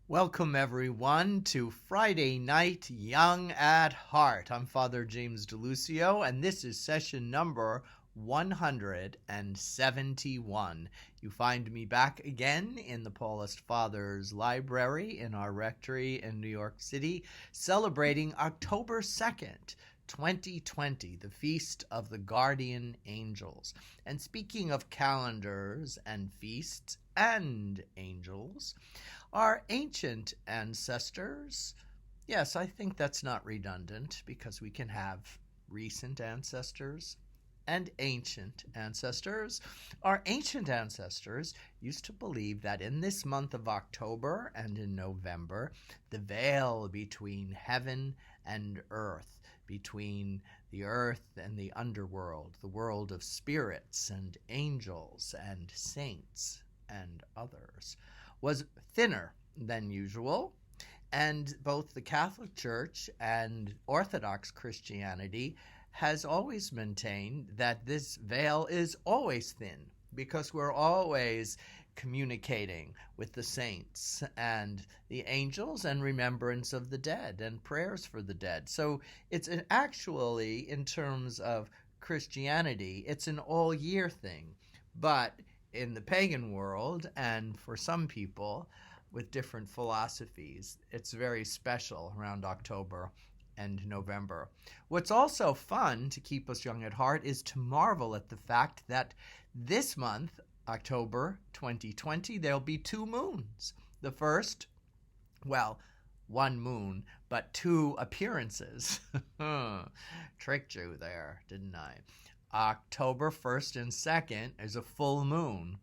Welcome, everyone, to Friday Night Young at Heart. I'm Father James DeLucio, and this is session number 171. You find me back again in the Paulist Fathers Library in our rectory in New York City, celebrating October 2nd, 2020, the Feast of the Guardian Angels. And speaking of calendars and feasts and angels, our ancient ancestors, yes, I think that's not redundant because we can have recent ancestors and ancient ancestors. Our ancient ancestors used to believe that in this month of October and in November, the veil between heaven and earth, between the earth and the underworld, the world of spirits and angels and saints and others, was thinner than usual, and both the Catholic Church and Orthodox Christianity has always maintained that this veil is always thin because we're always communicating with the saints and the angels and remembrance of the dead and prayers for the dead. So it's actually, in terms of Christianity, it's an all-year thing. But in the pagan world, and for some people with different philosophies, it's very special around October and November. What's also fun to keep us young at heart is to marvel at the fact that this month, October 2020, there'll be two moons. The first, well, one moon, but two appearances. Tricked you there, didn't I? October 1st and 2nd is a full moon,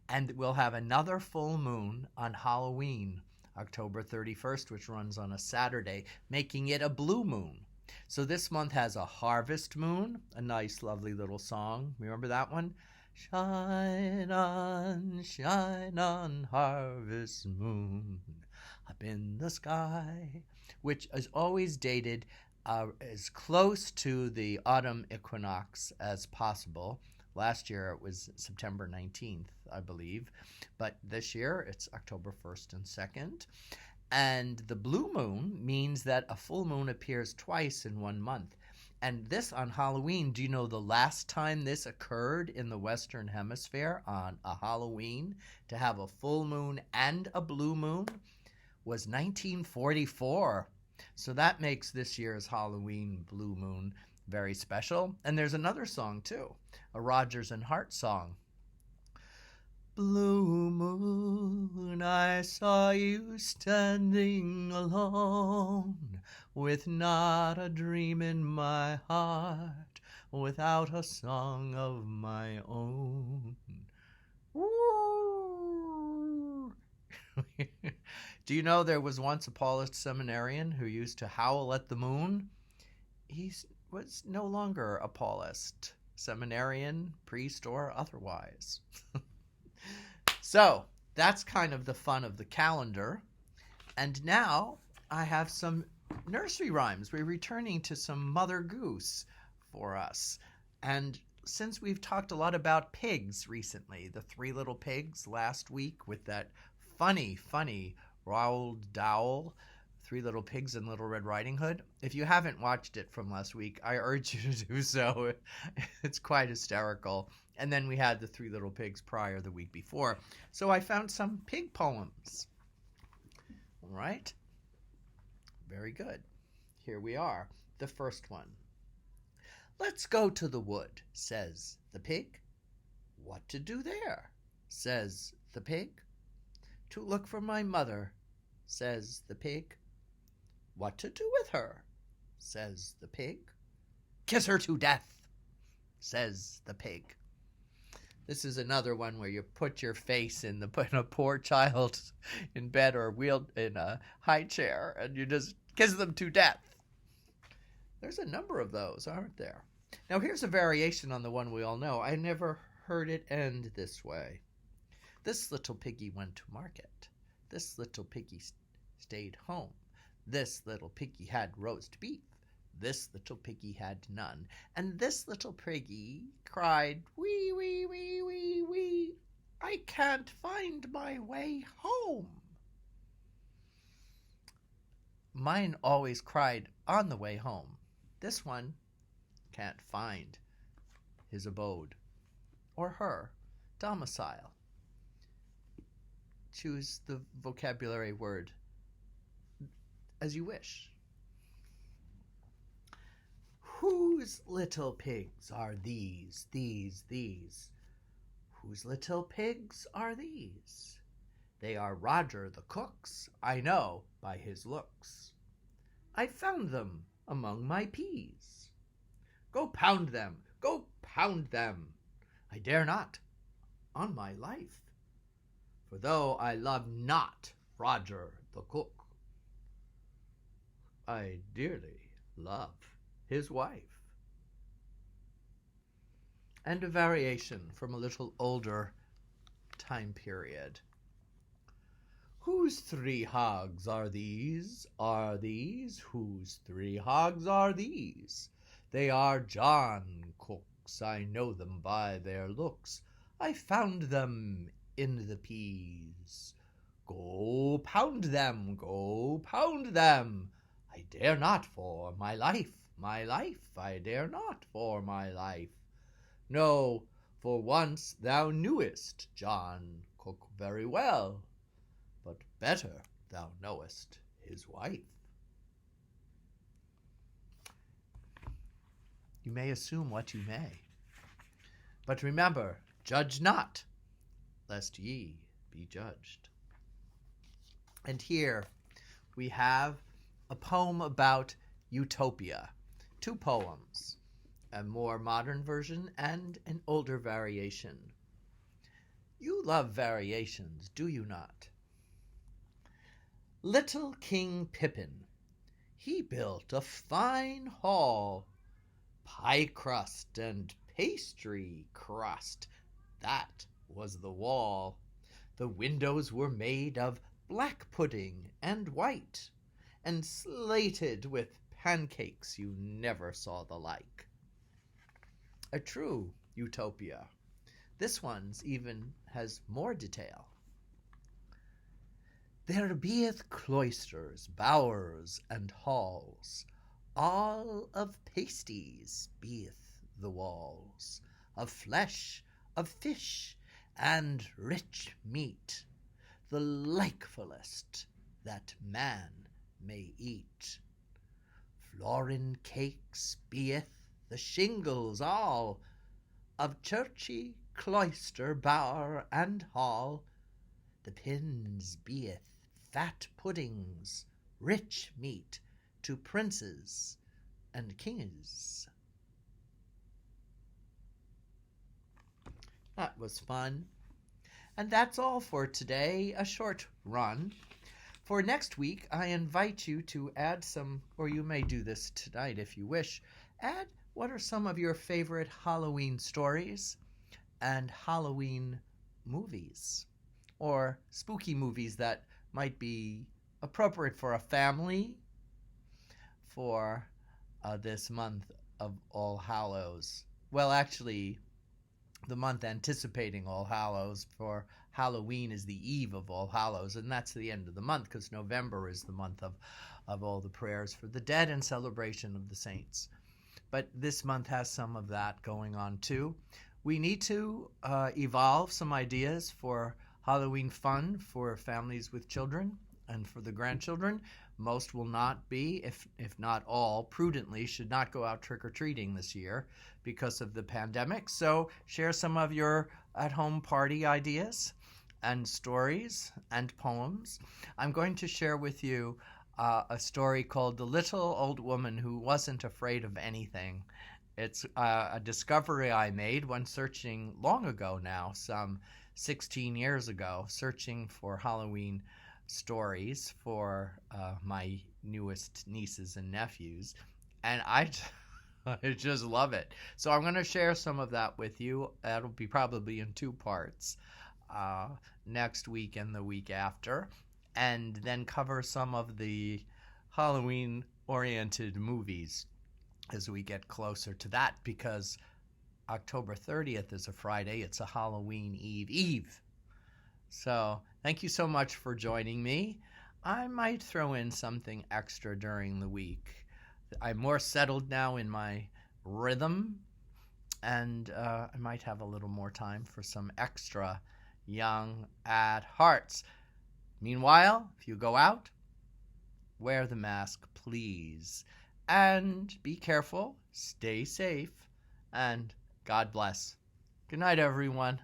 and we'll have another full moon on Halloween, October 31st, which runs on a Saturday, making it a blue moon. So this month has a harvest moon, a nice, lovely little song. Remember that one? Shine on, harvest moon, up in the sky, which is always dated as close to the autumn equinox as possible. Last year it was September 19th, I believe, but this year it's October 1st and 2nd. And the blue moon means that a full moon appears twice in 1 month. And this on Halloween, do you know the last time this occurred in the Western Hemisphere on a Halloween, to have a full moon and a blue moon, was 1944. So that makes this year's Halloween blue moon very special. And there's another song too, a Rodgers and Hart song. Blue moon, I saw you standing alone, with not a dream in my heart, without a song of my own. Woo! Do you know there was once a Paulist seminarian who used to howl at the moon? He was no longer a Paulist seminarian, priest, or otherwise. So that's kind of the fun of the calendar. And now I have some nursery rhymes. We're returning to some Mother Goose for us. And since we've talked a lot about pigs recently, the Three Little Pigs last week with that funny Roald Dahl, Three Little Pigs and Little Red Riding Hood. If you haven't watched it from last week, I urge you to do so. It's quite hysterical. And then we had the Three Little Pigs prior the week before. So I found some pig poems. All right. Very good. Here we are. The first one. Let's go to the wood, says the pig. What to do there, says the pig. To look for my mother, says the pig. What to do with her, says the pig. Kiss her to death, says the pig. This is another one where you put your face in a poor child in bed or wheeled in a high chair and you just kiss them to death. There's a number of those, aren't there? Now here's a variation on the one we all know. I never heard it end this way. This little piggy went to market. This little piggy stayed home. This little piggy had roast beef. This little piggy had none. And this little piggy cried, wee, wee, wee, wee, wee. I can't find my way home. mine always cried on the way home. This one can't find his abode or her domicile. Choose the vocabulary word as you wish. Whose little pigs are these? Whose little pigs are these? They are Roger the cook's, I know by his looks. I found them among my peas. Go pound them, go pound them. I dare not, on my life. For though I love not Roger the cook, I dearly love his wife. And a variation from a little older time period. Whose 3 hogs are these? Whose 3 hogs are these? They are John Cook's, I know them by their looks. I found them in the peas. Go pound them, go pound them. I dare not for my life, I dare not for my life. No, for once thou knewest John Cook very well, but better thou knowest his wife. You may assume what you may, but remember, judge not, lest ye be judged. And here we have a poem about Utopia. 2 poems, a more modern version and an older variation. You love variations, do you not? Little King Pippin, he built a fine hall, pie crust and pastry crust, that was the wall. The windows were made of black pudding and white, and slated with pancakes you never saw the like. A true utopia. This one's even has more detail. There beeth cloisters, bowers, and halls, all of pasties beeth the walls, of flesh, of fish, and rich meat, the likefullest that man may eat. Florin cakes beeth the shingles all, of churchy, cloister, bower, and hall. The pins beeth fat puddings, rich meat to princes and kings. That was fun. And that's all for today, a short run. For next week, I invite you to add some, or you may do this tonight if you wish, add what are some of your favorite Halloween stories and Halloween movies, or spooky movies that might be appropriate for a family for this month of All Hallows. Well, actually, the month anticipating All Hallows, for Halloween is the eve of All Hallows, and that's the end of the month because November is the month of all the prayers for the dead and celebration of the saints. But this month has some of that going on too. We need to evolve some ideas for Halloween fun for families with children and for the grandchildren. Most will not be, if not all, prudently should not go out trick-or-treating this year because of the pandemic. So share some of your at-home party ideas and stories and poems. I'm going to share with you a story called The Little Old Woman Who Wasn't Afraid of Anything. It's a discovery I made when searching long ago now, some 16 years ago, searching for Halloween stories for my newest nieces and nephews, and I just love it. So I'm going to share some of that with you. That'll be probably in 2 parts, next week and the week after, and then cover some of the Halloween-oriented movies as we get closer to that, because October 30th is a Friday. It's a Halloween Eve. So thank you so much for joining me. I might throw in something extra during the week. I'm more settled now in my rhythm, and I might have a little more time for some extra young at hearts. Meanwhile, if you go out, wear the mask, please. And be careful, stay safe, and God bless. Good night, everyone.